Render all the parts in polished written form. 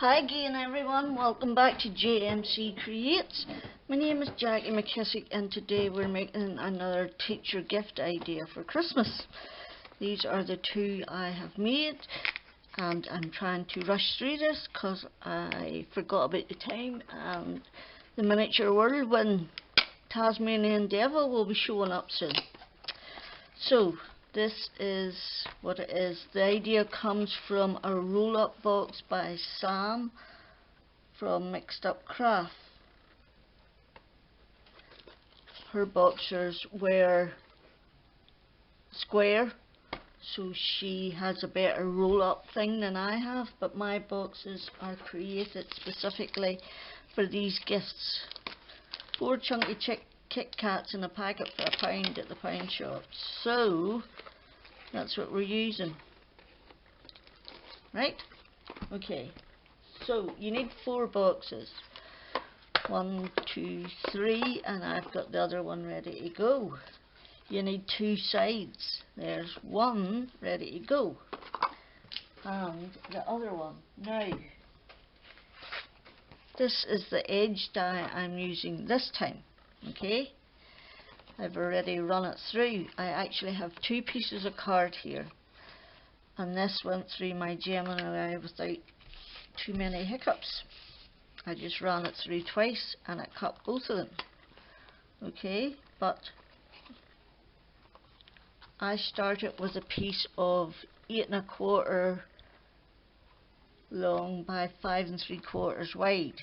Hi again everyone, welcome back to JMC Creates. My name is Jackie McKissick and today we're making another teacher gift idea for Christmas. These are the two I have made and I'm trying to rush through this because I forgot about the time and the miniature whirlwind Tasmanian Devil will be showing up soon. So this is what it is. The idea comes from a roll-up box by Sam from Mixed Up Craft. Her boxers were square, so she has a better roll-up thing than I have, but my boxes are created specifically for these gifts. 4 Chunky KitKats in a packet for £1 at the pound shop. So that's what we're using. Right? Okay. So you need 4 boxes. 1, 2, 3, and I've got the other one ready to go. You need 2 sides. There's one ready to go. And the other one. Now, this is the edge die I'm using this time. Okay, I've already run it through. I actually have 2 pieces of card here, and this went through my Gemini without too many hiccups. I just ran it through twice and it cut both of them. Okay, but I started with a piece of 8 1/4 long by 5 3/4 wide.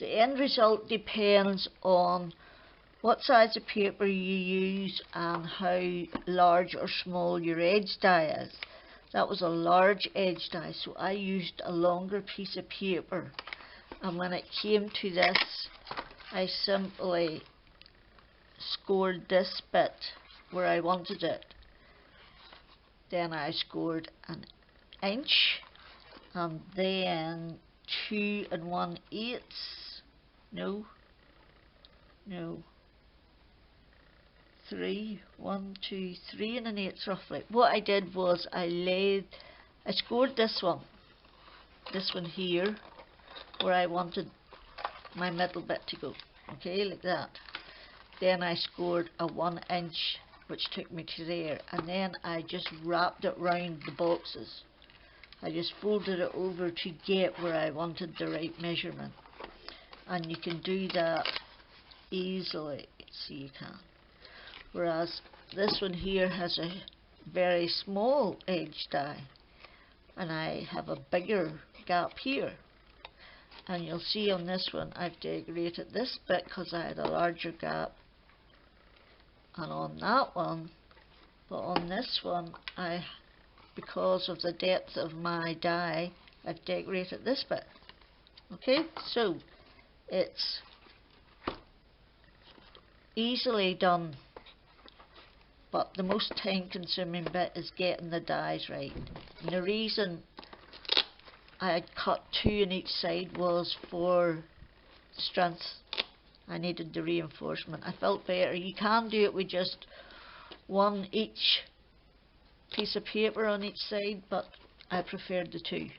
The end result depends on what size of paper you use and how large or small your edge die is. That was a large edge die, so I used a longer piece of paper, and when it came to this I simply scored this bit where I wanted it. Then I scored an inch, and then 2 1/8. No, 3, 1, 2, 3 1/8 roughly. What I did was I scored this one here where I wanted my middle bit to go. Okay, like that. Then I scored a 1 inch, which took me to there, and then I just wrapped it round the boxes. I just folded it over to get where I wanted the right measurement. And you can do that easily, so you can. Whereas this one here has a very small edge die, and I have a bigger gap here. And you'll see on this one I've decorated this bit because I had a larger gap, and on that one, but on this one because of the depth of my die, I've decorated this bit. Okay, so it's easily done, but the most time consuming bit is getting the dies right. And the reason I had cut 2 in each side was for strength. I needed the reinforcement. I felt better. You can do it with just 1 each piece of paper on each side, but I preferred the 2.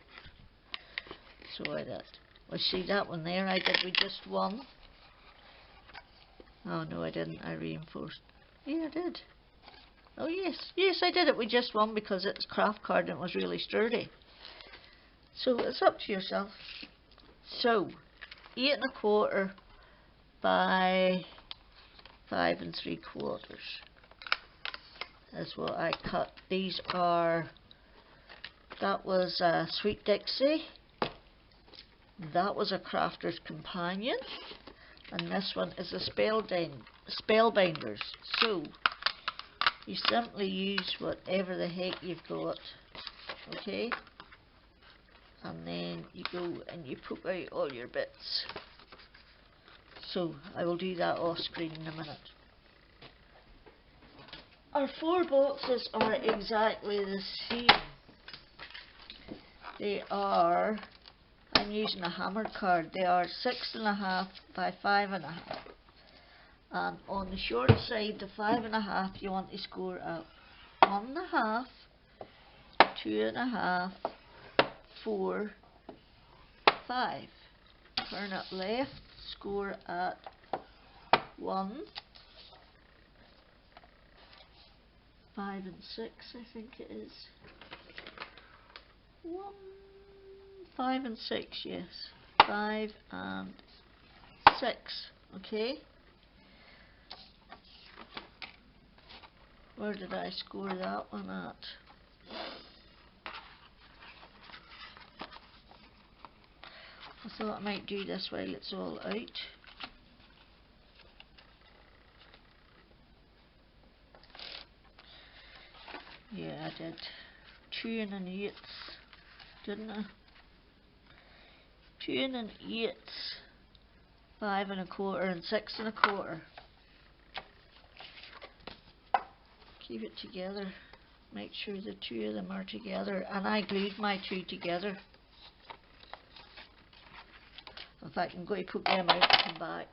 So I did. Well, see that one there, I did with just 1. Oh no, I didn't. I reinforced. Yeah, I did. Oh yes, I did it with just 1 because it's craft card and it was really sturdy. So it's up to yourself. So 8 1/4 by 5 3/4 is what I cut. These are, that was a Sweet Dixie, that was a Crafter's Companion, and this one is a Spellbinders. So you simply use whatever the heck you've got, okay, and then you go and you poke out all your bits. So I will do that off screen in a minute. Our 4 boxes are exactly the same. They are, I'm using a hammered card, they are 6 1/2 by 5 1/2. And on the short side, the 5 1/2, you want to score at 1 1/2, 2.5, 4, 5. Turn it left, score at 1, 5 and 6, I think it is. 1, 5 and 6, yes. 5 and 6, okay. Where did I score that one at? I thought I might do this while it's all out. Yeah, I did 2 1/8, didn't I? 2 1/8, 5 1/4 and 6 1/4. Keep it together. Make sure the two of them are together. And I glued my two together. In fact, I'm going to put them out and come back.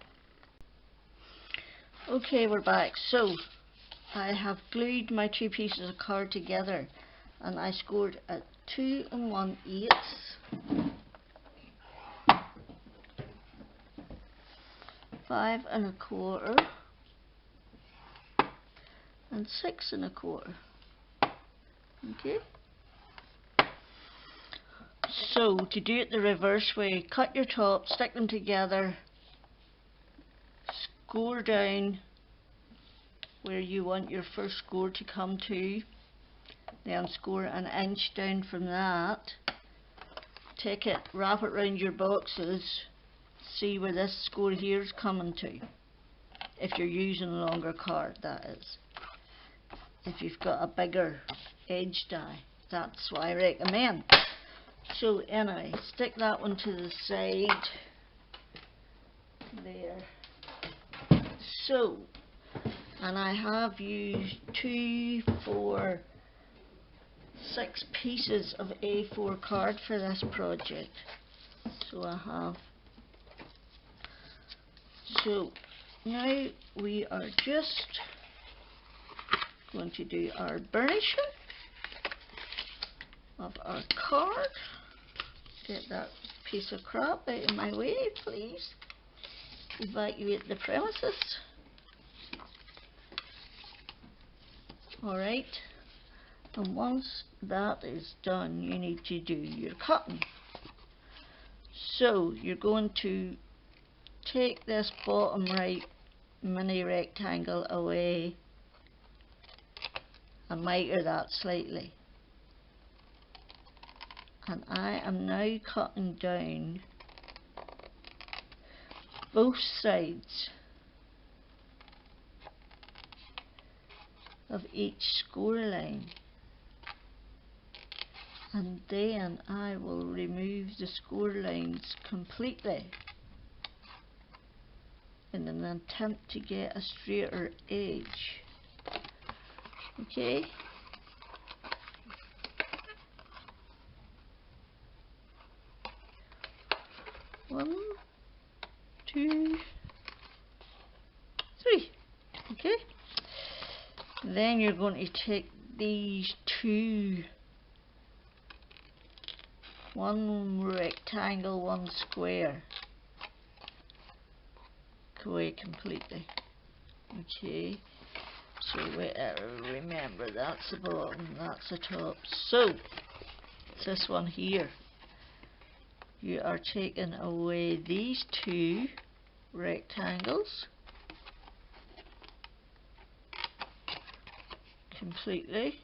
Okay, we're back. So, I have glued my two pieces of card together. And I scored at 2 1/8. 5 1/4. And 6 1/4. Okay. So to do it the reverse way, cut your top, stick them together, score down where you want your first score to come to, then score an inch down from that. Take it, wrap it around your boxes, see where this score here is coming to. If you're using a longer card, that is. If you've got a bigger edge die, that's what I recommend. So anyway, stick that one to the side there. So, and I have used 2, 4, 6 pieces of A4 card for this project. So I have. So now we are just going to do our burnishing of our card. Get that piece of crap out of my way, please. Evacuate the premises. Alright, and once that is done, you need to do your cutting. So you're going to take this bottom right mini rectangle away and miter that slightly. And I am now cutting down both sides of each score line, and then I will remove the score lines completely in an attempt to get a straighter edge. Okay. One, 2, 3. Okay. Then you're going to take these two, one rectangle, one square, away completely. Okay. So remember, that's the bottom, that's the top. So this one here, you are taking away these two rectangles completely,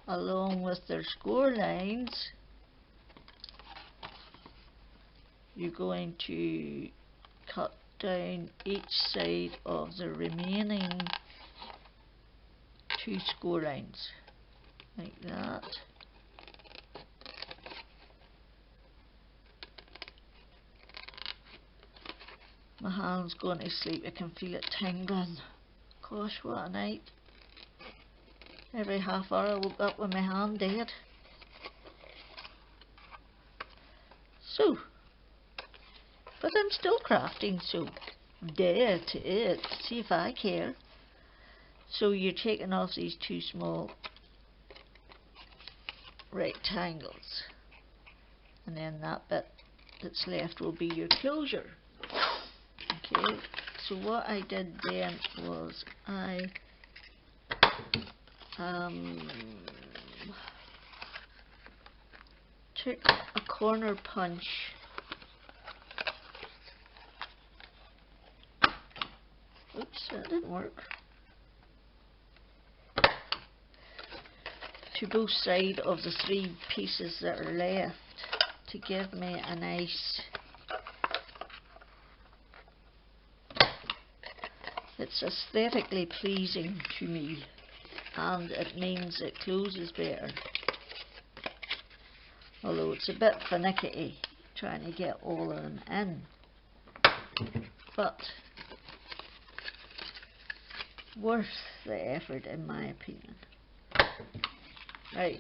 along with their score lines. You're going to cut down each side of the remaining two score lines, like that. My hand's going to sleep, I can feel it tingling. Gosh, what a night. Every half hour I woke up with my hand dead. So, but I'm still crafting, so dare to it, see if I care. So you're taking off these two small rectangles, and then that bit that's left will be your closure. Okay, so what I did then was I took a corner punch oops, that didn't work, to both sides of the 3 pieces that are left to give me a nice, it's aesthetically pleasing to me, and it means it closes better, although it's a bit finicky trying to get all of them in, but worth the effort in my opinion. Right,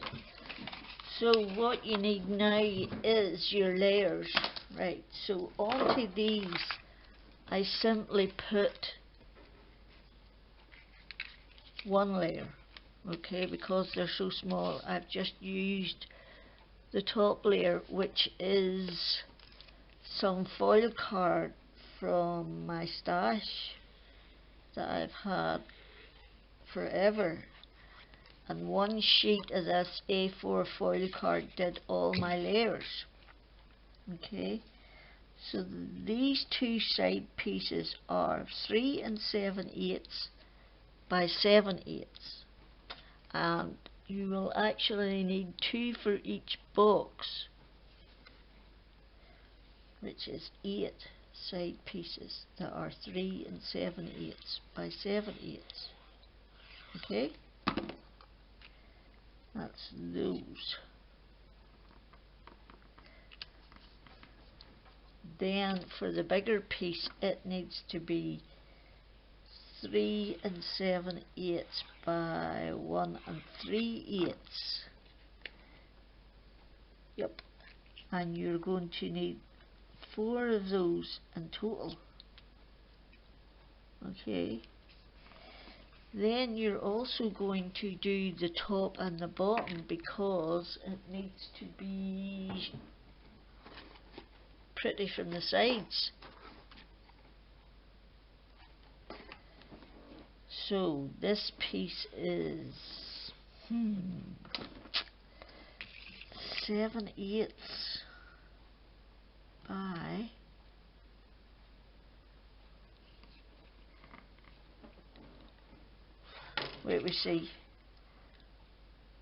so what you need now is your layers. Right, so onto these I simply put one layer, okay, because they're so small. I've just used the top layer, which is some foil card from my stash that I've had forever, and one sheet of this A4 foil card did all my layers. Okay, so these 2 side pieces are 3 7/8 by 7/8, and you will actually need 2 for each box, which is 8 side pieces that are 3 7/8 by 7/8. Okay, that's those. Then for the bigger piece it needs to be 3 7/8 by 1 3/8. Yep, and you're going to need 4 of those in total. Okay, then you're also going to do the top and the bottom because it needs to be pretty from the sides. So this piece is 7/8 by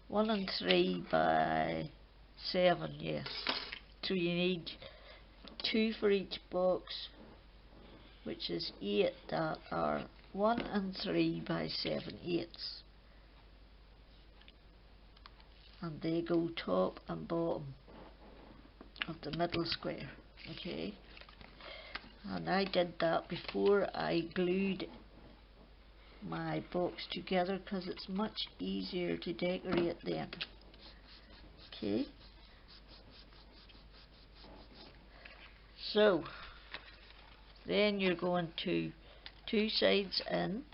1 3 by 7, yes. So you need 2 for each box, which is 8 that are 1 3 by 7/8, and they go top and bottom of the middle square. Okay, and I did that before I glued my box together because it's much easier to decorate then. Okay, so then you're going to 2 sides in,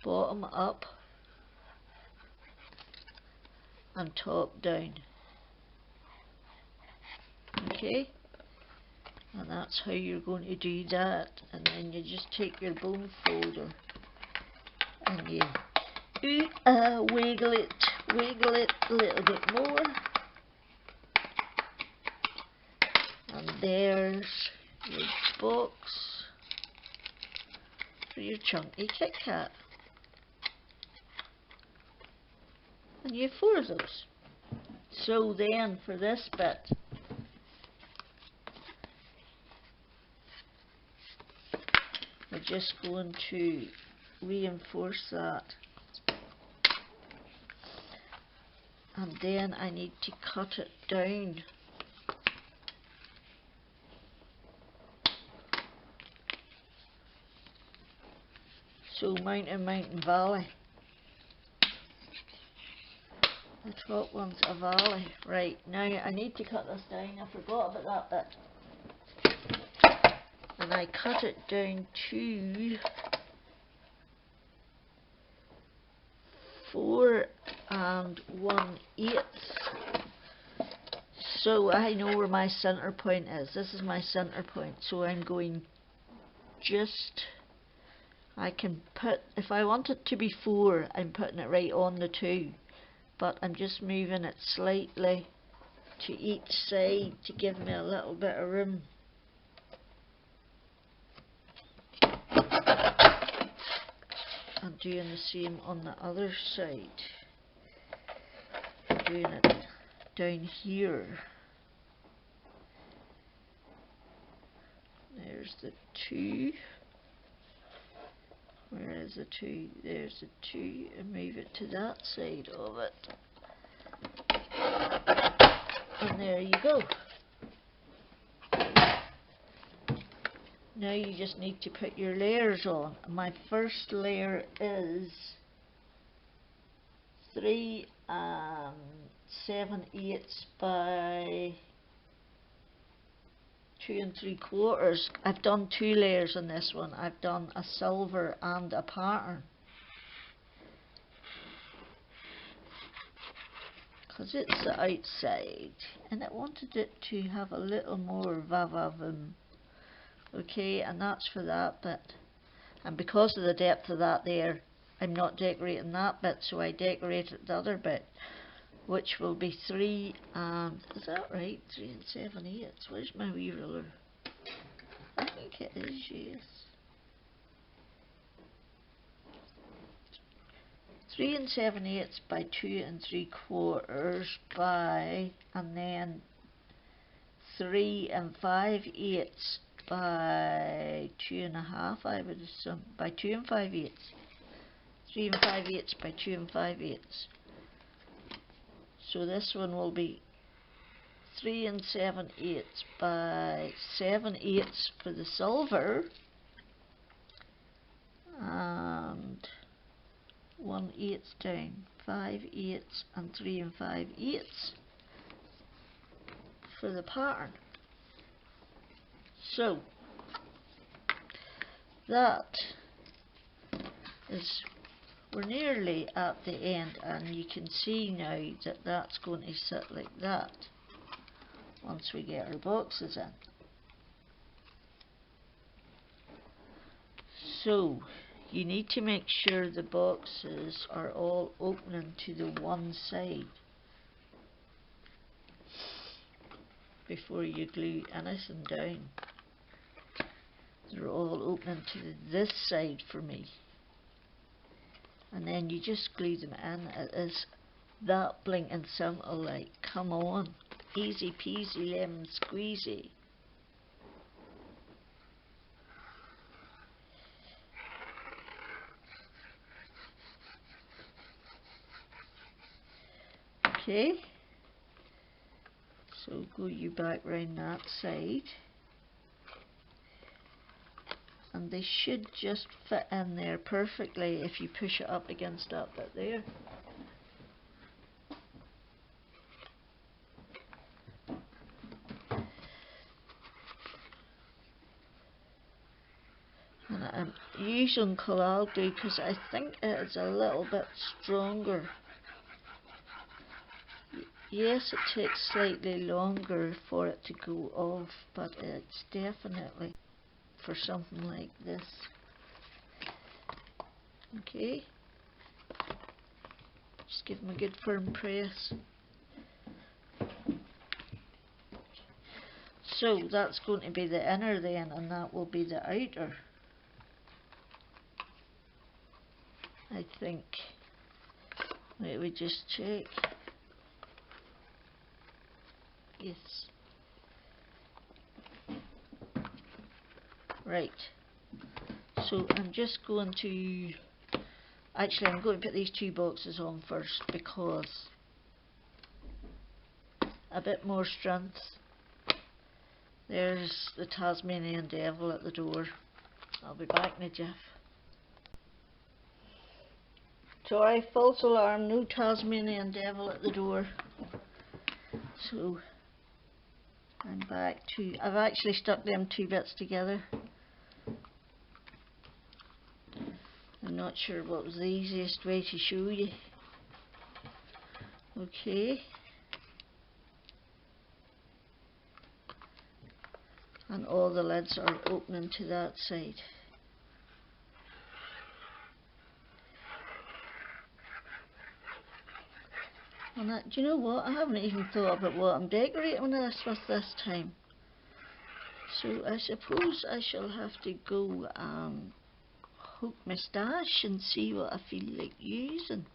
bottom up and top down. Okay, and that's how you're going to do that. And then you just take your bone folder and you wiggle it a little bit more, and there's your box for your Chunky KitKat, and you have 4 of those. So then for this bit, we're just going to reinforce that, and then I need to cut it down. So mountain, valley. The top one's a valley. Right, now I need to cut this down. I forgot about that bit. And I cut it down to 4 1 1/8. So I know where my center point is. This is my center point. So I'm going just, I can put, if I want it to be 4, I'm putting it right on the 2. But I'm just moving it slightly to each side to give me a little bit of room. And doing the same on the other side. Doing it down here. There's the 2. Where is the 2? There's the 2, and move it to that side of it. And there you go. Now you just need to put your layers on. My first layer is 3 7/8 by 2 3/4. I've done 2 layers on this one. I've done a silver and a pattern. Because it's the outside and I wanted it to have a little more va-va-voom. Okay, and that's for that bit. And because of the depth of that there, I'm not decorating that bit, so I decorated the other bit, which will be 3 and, is that right? 3 7/8. Where's my wee ruler? I think it is, yes. 3 7/8 by 2 3/4 by, and then 3 5/8 by 2 1/2, I would assume, by 2 5/8. 3 5/8 by 2 5/8. So this one will be 3 7/8 by 7/8 for the silver, and 1/8 down, 5/8 and 3 5/8 for the pattern. So that is, we're nearly at the end, and you can see now that that's going to sit like that once we get our boxes in. So you need to make sure the boxes are all opening to the one side before you glue anything down. They're all opening to this side for me. And then you just glue them in. It is that blinking simple, like, come on. Easy peasy lemon squeezy. Okay. So go you back round that side. And they should just fit in there perfectly if you push it up against that bit there. And I'm using collal glue because I think it is a little bit stronger. Yes, it takes slightly longer for it to go off, but it's definitely for something like this. Okay, just give them a good firm press. So that's going to be the inner then, and that will be the outer, I think. Wait, we just check. Yes. Right. So I'm just going to, actually I'm going to put these 2 boxes on first because a bit more strength. There's the Tasmanian devil at the door. I'll be back in a jiff. Sorry, false alarm, no Tasmanian devil at the door. So I'm back to, I've actually stuck them 2 bits together. I'm not sure what was the easiest way to show you. Okay. And all the lids are opening to that side. And do you know what? I haven't even thought about what I'm decorating this time. So I suppose I shall have to go and hook my stash and see what I feel like using.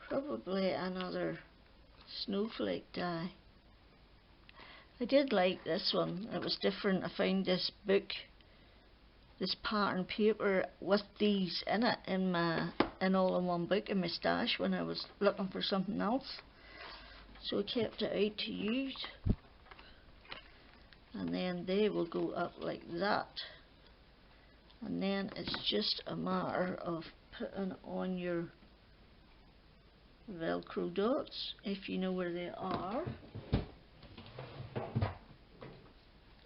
Probably another snowflake die. I did like this one. It was different. I found this book, this pattern paper with these in it in all in one book in my stash when I was looking for something else. So I kept it out to use. And then they will go up like that. And then it's just a matter of putting on your Velcro dots if you know where they are,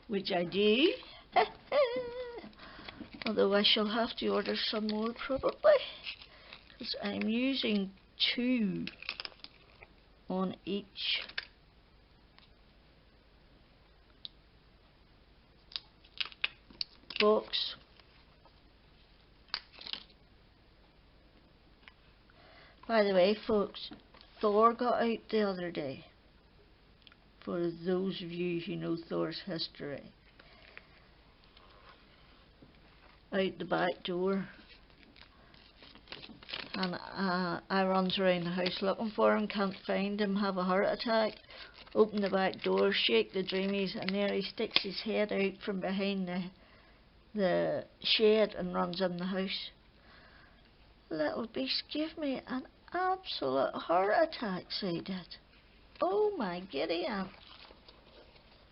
which I do. Although I shall have to order some more probably, because I'm using 2 on each box. By the way, folks, Thor got out the other day. For those of you who know Thor's history. Out the back door. And I runs around the house looking for him, can't find him, have a heart attack. Open the back door, shake the dreamies, and there he sticks his head out from behind the shed and runs in the house. Little beast gave me an absolute heart attack, so he did. Oh my giddy aunt.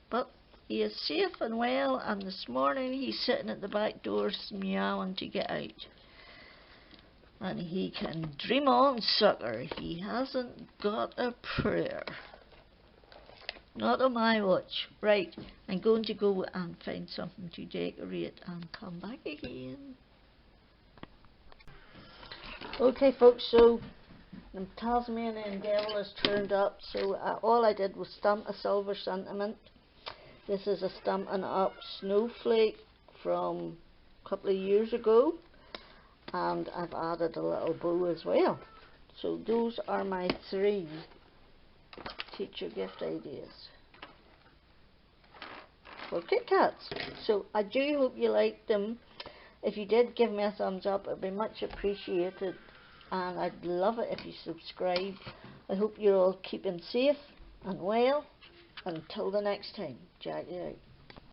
But he is safe and well, and this morning he's sitting at the back door meowing to get out. And he can dream on, sucker. He hasn't got a prayer. Not on my watch. Right, I'm going to go and find something to decorate and come back again. Okay folks, so the Tasmanian devil has turned up, so all I did was stamp a silver sentiment. This is a Stampin Up snowflake from a couple of years ago, and I've added a little bow as well. So those are my 3 teacher gift ideas for KitKats. So I do hope you liked them. If you did, give me a thumbs up, it would be much appreciated, and I'd love it if you subscribe. I hope you're all keeping safe and well. Until the next time, Jackie out.